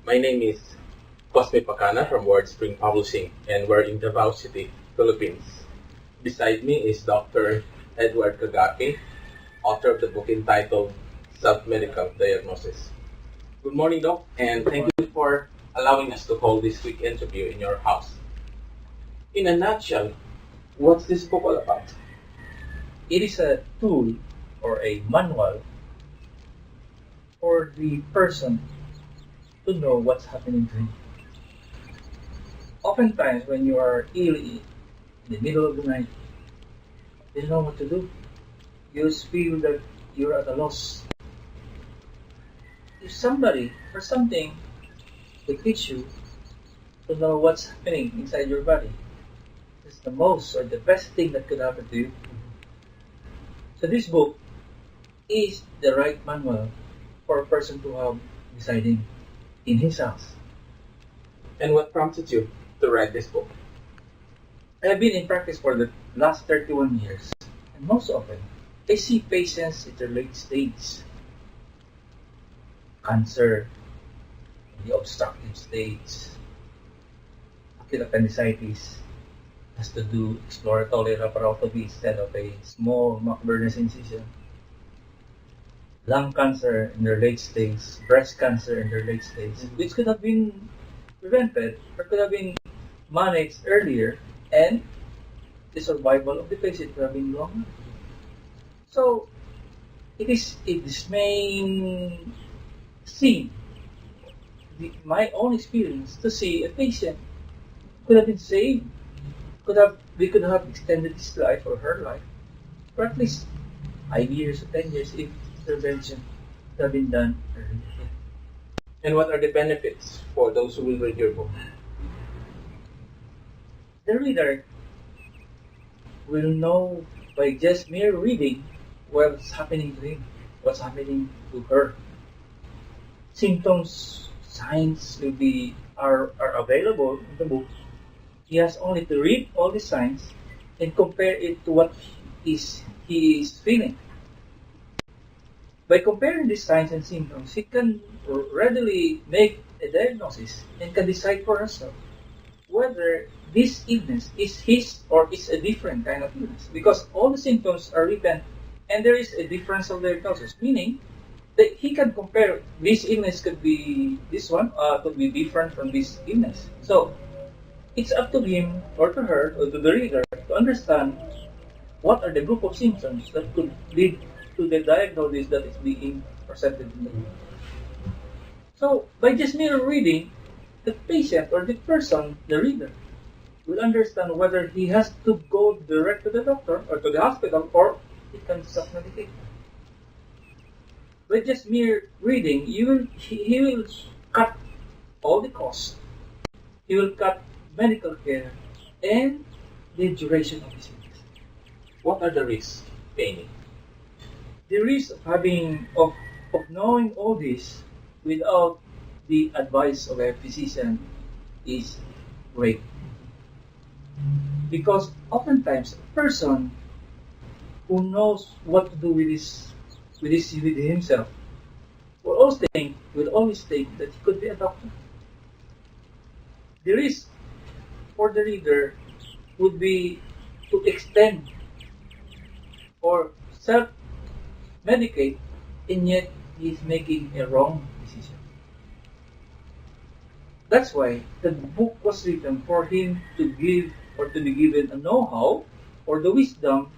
My name is Cosme Pacana from WordSpring Publishing, and we're in Davao City, Philippines. Beside me is Dr. Edward Cagape, author of the book entitled Self-Medical Diagnosis. Good morning, Doc, and thank you for allowing us to hold this quick interview in your house. In a nutshell, what's this book all about? It is a tool or a manual for the person to know what's happening to him. Oftentimes, when you are ill in the middle of the night, you don't know what to do. You just feel that you're at a loss. If somebody or something could teach you to know what's happening inside your body, it's the most or the best thing that could happen to you. So this book is the right manual for a person to have residing in his house. And what prompted you to write this book? I have been in practice for the last 31 years, and most often, I see patients in their late stage. Cancer, the obstructive stage, acute appendicitis, has to do exploratory laparoscopy instead of a small McBurney's incision. Lung cancer in their late stage, breast cancer in their late stage, which could have been prevented or could have been managed earlier, and the survival of the patient could have been longer. So, it is a dismaying scene, my own experience, to see a patient could have been saved. We could have extended his life or her life for at least 5 years or 10 years if intervention could have been done earlier. And what are the benefits for those who will read your book? The reader will know by just mere reading what's happening to him, what's happening to her. Symptoms, signs are available in the book. He has only to read all the signs and compare it to what he is feeling. By comparing these signs and symptoms, he can readily make a diagnosis and can decide for himself whether this illness is his or is a different kind of illness. Because all the symptoms are written and there is a difference of diagnosis, meaning that he can compare this illness could be this one, could be different from this illness. So it's up to him or to her or to the reader to understand what are the group of symptoms that could lead to the diagnosis that is being presented in the book. So by just mere reading, the patient or the person, the reader, will understand whether he has to go direct to the doctor or to the hospital or he can self-medicate. By just mere reading, he will cut all the costs. He will cut medical care and the duration of his illness. What are the risks, Penny? The risk of knowing all this without the advice of a physician is great. Because oftentimes a person who knows what to do with himself will always think that he could be a doctor. The risk for the reader would be to extend or self-medicate, and yet he is making a wrong decision. That's why the book was written for him to give or to be given a know-how or the wisdom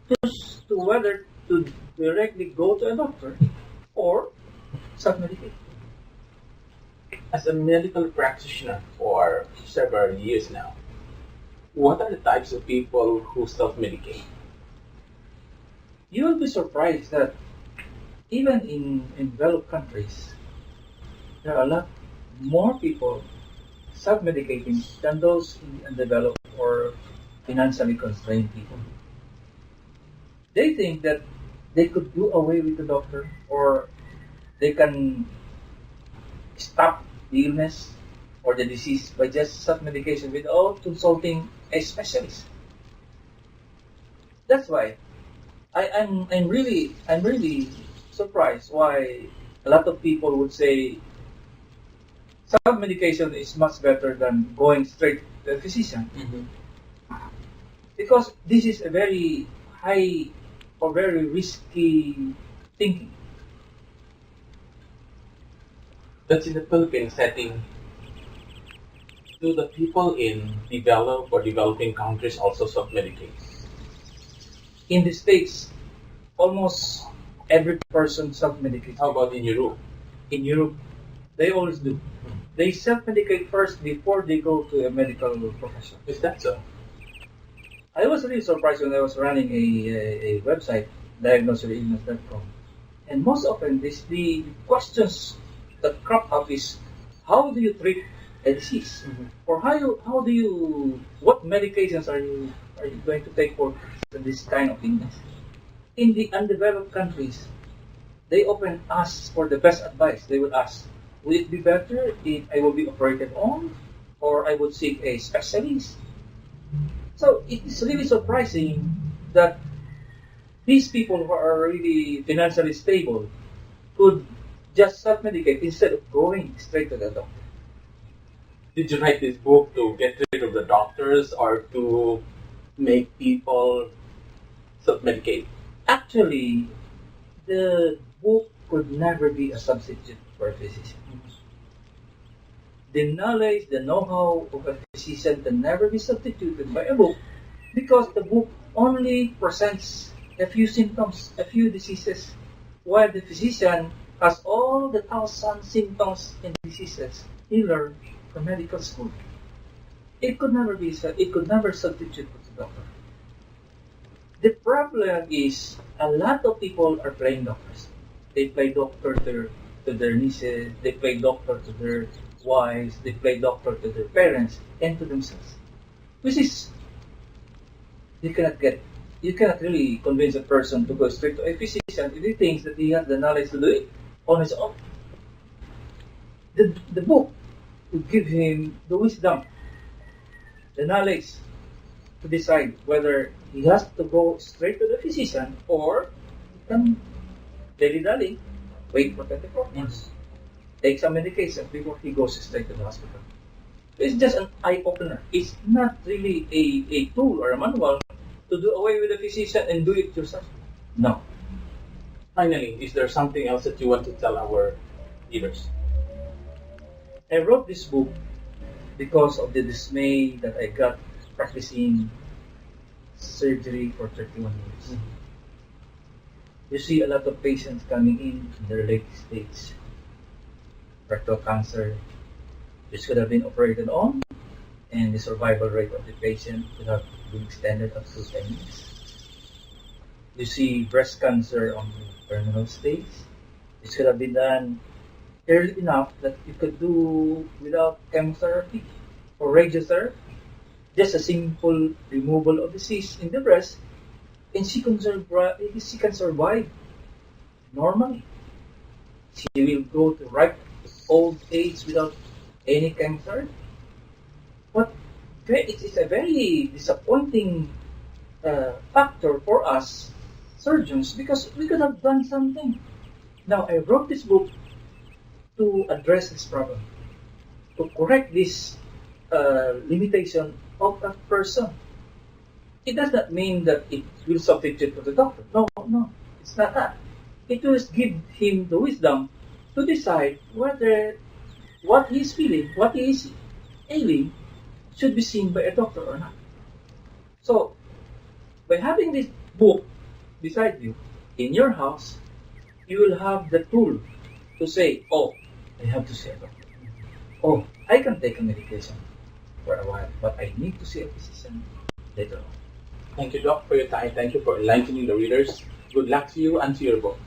to whether to directly go to a doctor or self-medicate. As a medical practitioner for several years now, what are the types of people who self-medicate? You will be surprised that even in developed countries, there are a lot more people self-medicating than those in undeveloped or financially constrained people. They think that they could do away with the doctor or they can stop the illness or the disease by just self-medication without consulting a specialist. That's why I'm really surprised why a lot of people would say self-medication is much better than going straight to a physician, because this is a very high or very risky thinking. That's in the Philippine setting. Do the people in developed or developing countries also self-medicate? In the States, almost every person self-medicates. How about in Europe? In Europe, they always do. They self-medicate first before they go to a medical professional. Is that so? I was really surprised when I was running a website, diagnoseyourillness.com. And most often, the questions that crop up is, how do you treat a disease? Or how do you, what medications are you going to take for this kind of illness? In the undeveloped countries, they often ask for the best advice. They would ask, would it be better if I will be operated on, or I would seek a specialist? So it is really surprising that these people who are really financially stable could just self-medicate instead of going straight to the doctor. Did you write this book to get rid of the doctors or to make people self-medicate? Actually, the book could never be a substitute for a physician. The knowledge, the know-how of a physician can never be substituted by a book, because the book only presents a few symptoms, a few diseases, while the physician has all the 1,000 symptoms and diseases he learned from medical school. It could never substitute for the doctor. The problem is a lot of people are playing doctors. They play doctor to their nieces, they play doctor to their wives, they play doctor to their parents and to themselves. Which is, you cannot really convince a person to go straight to a physician if he thinks that he has the knowledge to do it on his own. The book will give him the wisdom, the knowledge to decide whether he has to go straight to the physician or he can dilly-dally, wait for 24 hours, take some medication before he goes straight to the hospital. It's just an eye-opener. It's not really a tool or a manual to do away with the physician and do it yourself. No. Finally, is there something else that you want to tell our readers? I wrote this book because of the dismay that I got practicing surgery for 31 years. You see a lot of patients coming in their late stage. Rectal cancer, which could have been operated on, and the survival rate of the patient could have been extended up to 10 years. You see breast cancer on the terminal stage, which could have been done early enough that you could do without chemotherapy or radiotherapy. Just a simple removal of the cyst in the breast, and she can survive normally. She will go to ripe old age without any chemotherapy. But it's a very disappointing factor for us surgeons, because we could have done something. Now, I wrote this book to address this problem, to correct this limitation of a person. It does not mean that it will substitute for the doctor. No, it's not that. It will give him the wisdom to decide whether what he is feeling, what he is ailing, should be seen by a doctor or not. So, by having this book beside you in your house, you will have the tool to say, oh, I have to see a doctor. Oh, I can take a medication for a while, but I need to see a physician later on. Thank you, Doc, for your time. Thank you for enlightening the readers. Good luck to you and to your book.